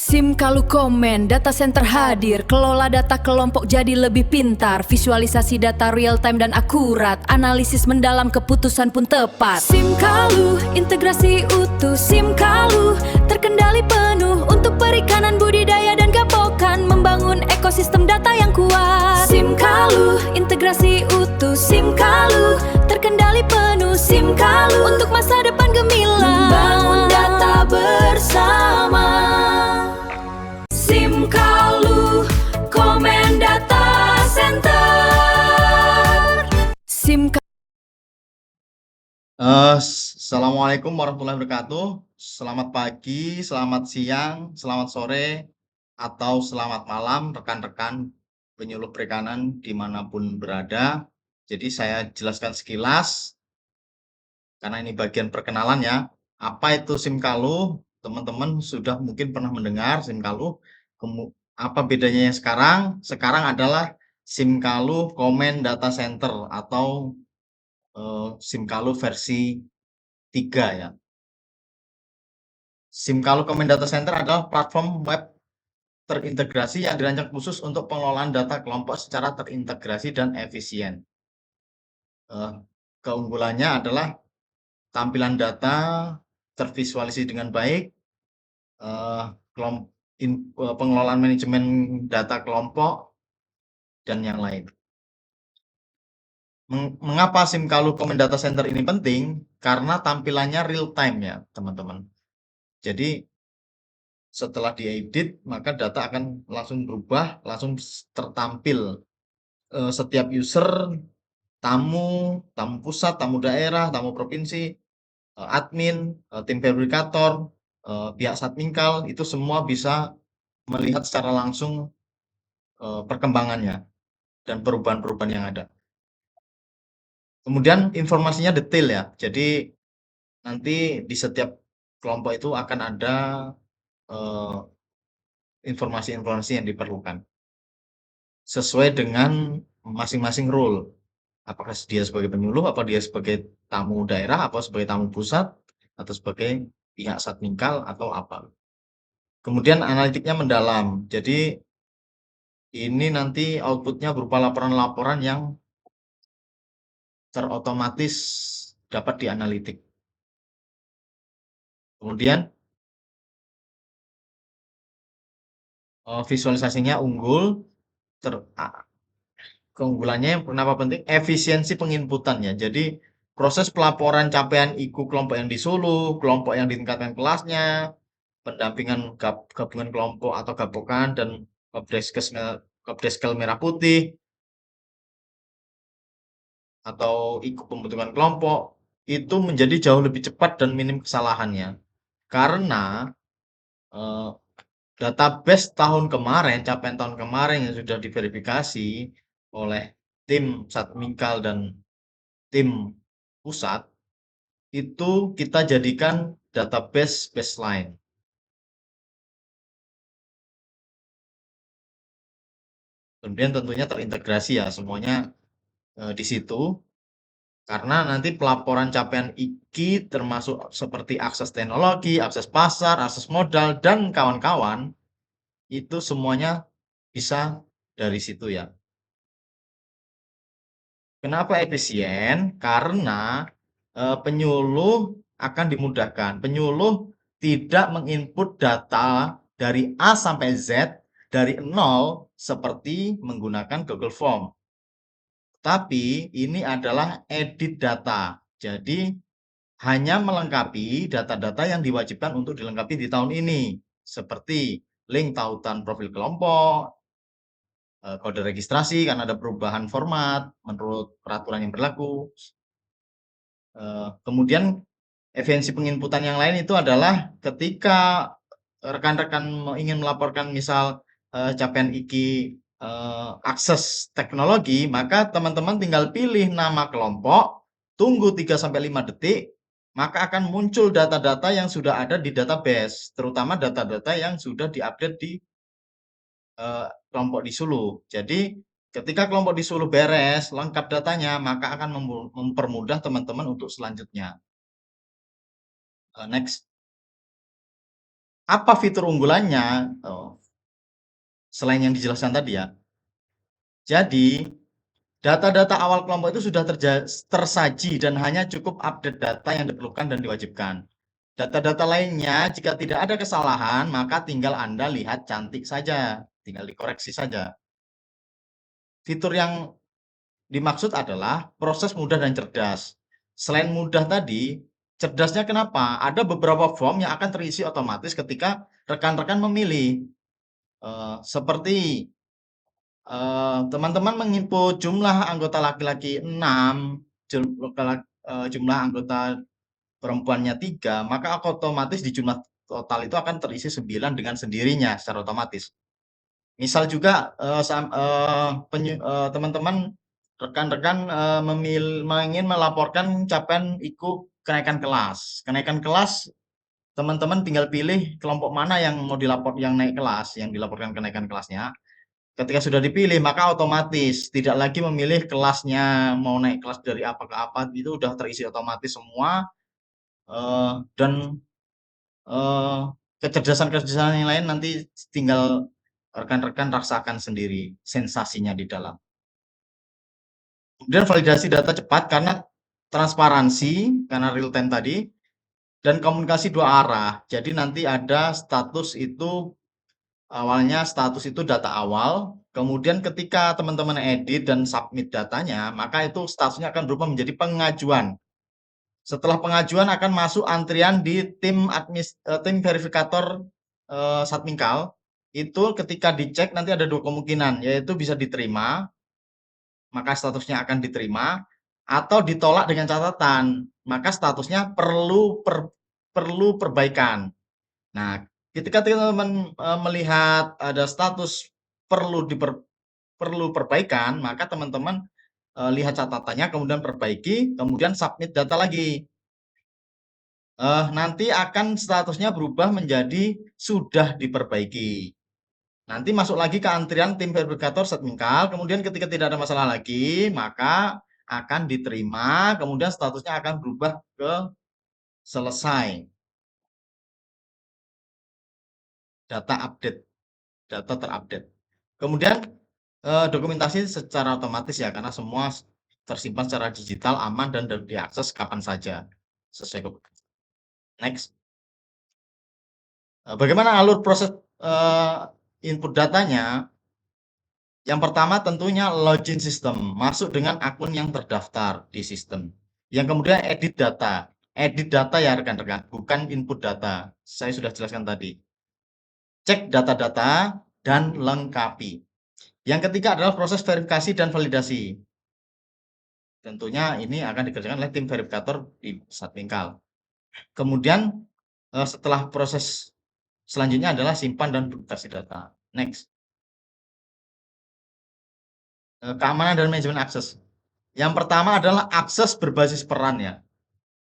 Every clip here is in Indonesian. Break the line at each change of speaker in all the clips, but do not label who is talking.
SIM kalau komen, data center hadir, kelola data kelompok jadi lebih pintar, visualisasi data real time dan akurat, analisis mendalam keputusan pun tepat. SIM kalau integrasi utuh, SIM kalau terkendali penuh untuk perikanan, budidaya dan gapokan, membangun ekosistem data yang kuat. SIM kalau integrasi utuh, SIM kalau terkendali penuh, SIM kalau untuk masa depan gemilang, membangun data bersama. SIM kalau komen data center. SIM
Assalamualaikum warahmatullahi wabarakatuh. Selamat pagi, selamat siang, selamat sore, atau selamat malam rekan-rekan penyuluh perikanan dimanapun berada. Jadi saya jelaskan sekilas, karena ini bagian perkenalan ya. Apa itu SIM kalau? Teman-teman sudah mungkin pernah mendengar SIM kalau. Apa bedanya yang sekarang? Sekarang adalah SIM kalau Comment Data Center atau SIM kalau versi 3 ya. SIM kalau Comment Data Center adalah platform web terintegrasi yang dirancang khusus untuk pengelolaan data kelompok secara terintegrasi dan efisien. Keunggulannya adalah tampilan data tervisualisasi dengan baik, pengelolaan manajemen data kelompok, dan yang lain. Mengapa SIM kalau Comment Data Center ini penting? Karena tampilannya real time ya teman-teman. Jadi setelah diedit maka data akan langsung berubah, langsung tertampil. Setiap user, tamu pusat, tamu daerah, tamu provinsi, admin, tim verifikator, pihak Satminkal, itu semua bisa melihat secara langsung perkembangannya dan perubahan-perubahan yang ada. Kemudian informasinya detail ya, jadi nanti di setiap kelompok itu akan ada informasi-informasi yang diperlukan sesuai dengan masing-masing role. Apakah dia sebagai penyuluh, apa dia sebagai tamu daerah, apa sebagai tamu pusat, atau sebagai pihak Satminkal atau apa. Kemudian analitiknya mendalam. Jadi ini nanti outputnya berupa laporan-laporan yang terotomatis dapat dianalitik. Kemudian visualisasinya unggul. Keunggulannya yang kenapa penting, efisiensi penginputannya. Jadi proses pelaporan capaian IKU kelompok yang disuluh, kelompok yang ditingkatkan kelasnya, pendampingan gabungan kelompok atau gapokan, dan Kopdeskel merah putih atau IKU pembentukan kelompok itu menjadi jauh lebih cepat dan minim kesalahannya. Karena database tahun kemarin, capaian tahun kemarin yang sudah diverifikasi oleh tim Satminkal dan tim pusat, itu kita jadikan database baseline. Kemudian tentunya terintegrasi ya semuanya di situ. Karena nanti pelaporan capaian IKI termasuk seperti akses teknologi, akses pasar, akses modal, dan kawan-kawan, itu semuanya bisa dari situ ya. Kenapa efisien? Karena penyuluh akan dimudahkan. Penyuluh tidak menginput data dari A sampai Z dari nol seperti menggunakan Google Form. Tapi ini adalah edit data. Jadi hanya melengkapi data-data yang diwajibkan untuk dilengkapi di tahun ini. Seperti link tautan profil kelompok, kode registrasi karena ada perubahan format menurut peraturan yang berlaku. Kemudian efisiensi penginputan yang lain itu adalah ketika rekan-rekan ingin melaporkan misal capaian IKI akses teknologi, maka teman-teman tinggal pilih nama kelompok, tunggu 3-5 detik, maka akan muncul data-data yang sudah ada di database, terutama data-data yang sudah diupdate di kelompok di Sulu. Jadi ketika kelompok di Sulu beres, lengkap datanya, maka akan mempermudah teman-teman untuk selanjutnya. Next. Apa fitur unggulannya? Selain yang dijelaskan tadi ya. Jadi, data-data awal kelompok itu sudah tersaji dan hanya cukup update data yang diperlukan dan diwajibkan. Data-data lainnya, jika tidak ada kesalahan, maka tinggal Anda lihat cantik saja, tinggal dikoreksi saja. Fitur yang dimaksud adalah proses mudah dan cerdas. Selain mudah tadi, cerdasnya kenapa? Ada beberapa form yang akan terisi otomatis ketika rekan-rekan memilih. Seperti teman-teman menginput jumlah anggota laki-laki 6, jumlah anggota perempuannya 3, maka otomatis di jumlah total itu akan terisi 9 dengan sendirinya secara otomatis. Misal juga teman-teman rekan-rekan ingin melaporkan capaian IKU kenaikan kelas. Kenaikan kelas teman-teman tinggal pilih kelompok mana yang mau yang naik kelas, yang dilaporkan kenaikan kelasnya. Ketika sudah dipilih, maka otomatis tidak lagi memilih kelasnya, mau naik kelas dari apa ke apa, itu udah terisi otomatis semua. Dan kecerdasan-kecerdasan yang lain nanti tinggal rekan-rekan rasakan sendiri sensasinya di dalam. Kemudian validasi data cepat karena transparansi, karena real time tadi, dan komunikasi dua arah. Jadi nanti ada status itu, awalnya status itu data awal, kemudian ketika teman-teman edit dan submit datanya, maka itu statusnya akan berubah menjadi pengajuan. Setelah pengajuan akan masuk antrian di tim verifikator Satmingkal. Itu ketika dicek nanti ada dua kemungkinan, yaitu bisa diterima, maka statusnya akan diterima, atau ditolak dengan catatan, maka statusnya perlu perbaikan. Nah, ketika teman-teman melihat ada status perlu perbaikan, maka teman-teman lihat catatannya, kemudian perbaiki, kemudian submit data lagi. Nanti akan statusnya berubah menjadi sudah diperbaiki. Nanti masuk lagi ke antrian tim verifikator Setmingkal, kemudian ketika tidak ada masalah lagi, maka akan diterima, kemudian statusnya akan berubah ke selesai. Data update, data terupdate. Kemudian dokumentasi secara otomatis ya, karena semua tersimpan secara digital, aman, dan diakses kapan saja. Sesuai kebutuhan. Next. Bagaimana alur proses input datanya? Yang pertama tentunya login sistem, masuk dengan akun yang terdaftar di sistem. Yang kemudian edit data. Edit data ya rekan-rekan, bukan input data. Saya sudah jelaskan tadi. Cek data-data dan lengkapi. Yang ketiga adalah proses verifikasi dan validasi. Tentunya ini akan dikerjakan oleh tim verifikator di Satmingkal. Kemudian setelah proses selanjutnya adalah simpan dan duplikasi data. Next. Keamanan dan manajemen akses. Yang pertama adalah akses berbasis peran ya.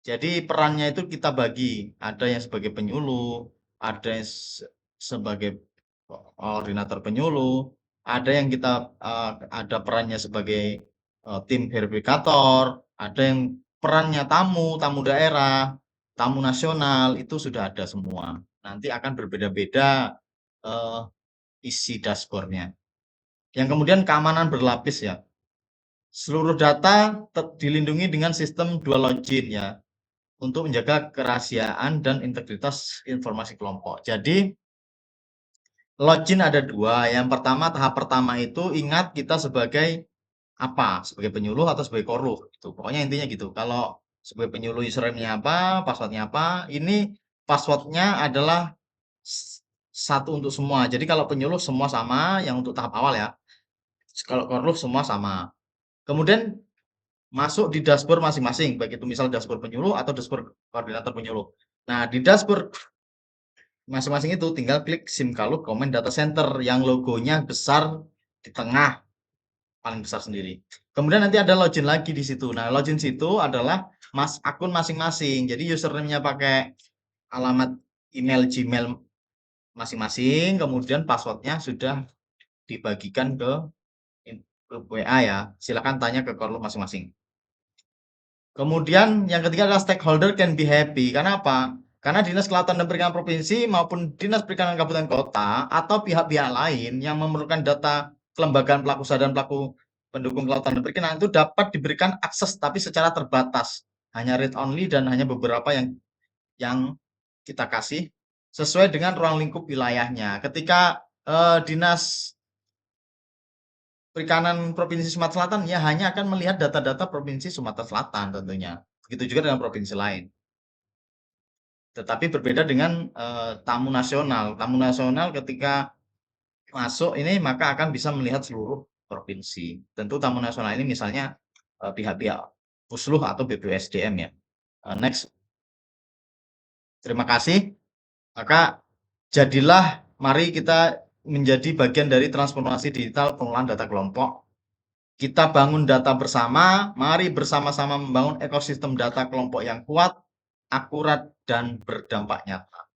Jadi perannya itu kita bagi, ada yang sebagai penyuluh, ada yang sebagai koordinator penyuluh, ada yang kita ada perannya sebagai tim verifikator, ada yang perannya tamu daerah, tamu nasional, itu sudah ada semua. Nanti akan berbeda-beda isi dashboardnya. Yang kemudian keamanan berlapis ya. Seluruh data dilindungi dengan sistem dual login ya, untuk menjaga kerahasiaan dan integritas informasi kelompok. Jadi login ada dua. Yang pertama, tahap pertama itu ingat kita sebagai apa? Sebagai penyuluh atau sebagai koruh. Gitu. Pokoknya intinya gitu. Kalau sebagai penyuluh username-nya apa, passwordnya apa. Ini passwordnya adalah satu untuk semua. Jadi kalau penyuluh semua sama, yang untuk tahap awal ya. Kalau koruh semua sama. Kemudian masuk di dashboard masing-masing, baik itu misal dashboard penyuluh atau dashboard koordinator penyuluh. Nah, di dashboard masing-masing itu tinggal klik SIMKALU Comment Data Center yang logonya besar di tengah, paling besar sendiri. Kemudian nanti ada login lagi di situ. Nah, login situ adalah akun masing-masing. Jadi username-nya pakai alamat email Gmail masing-masing, kemudian passwordnya sudah dibagikan ke grup WA ya. Silakan tanya ke korlu masing-masing. Kemudian yang ketiga adalah stakeholder can be happy. Karena apa? Karena Dinas Kelautan dan Perikanan Provinsi maupun Dinas Perikanan Kabupaten Kota atau pihak-pihak lain yang memerlukan data kelembagaan pelaku usaha dan pelaku pendukung kelautan dan perikanan itu dapat diberikan akses tapi secara terbatas, hanya read only dan hanya beberapa yang kita kasih sesuai dengan ruang lingkup wilayahnya. Ketika Dinas Perikanan Provinsi Sumatera Selatan ya hanya akan melihat data-data Provinsi Sumatera Selatan tentunya. Begitu juga dengan provinsi lain. Tetapi berbeda dengan tamu nasional. Tamu nasional ketika masuk ini maka akan bisa melihat seluruh provinsi. Tentu tamu nasional ini misalnya pihak-pihak Pusluh atau BPUSDM ya. Next. Terima kasih. Maka jadilah mari kita menjadi bagian dari transformasi digital pengelolaan data kelompok. Kita bangun data bersama, mari bersama-sama membangun ekosistem data kelompok yang kuat, akurat, dan berdampak nyata.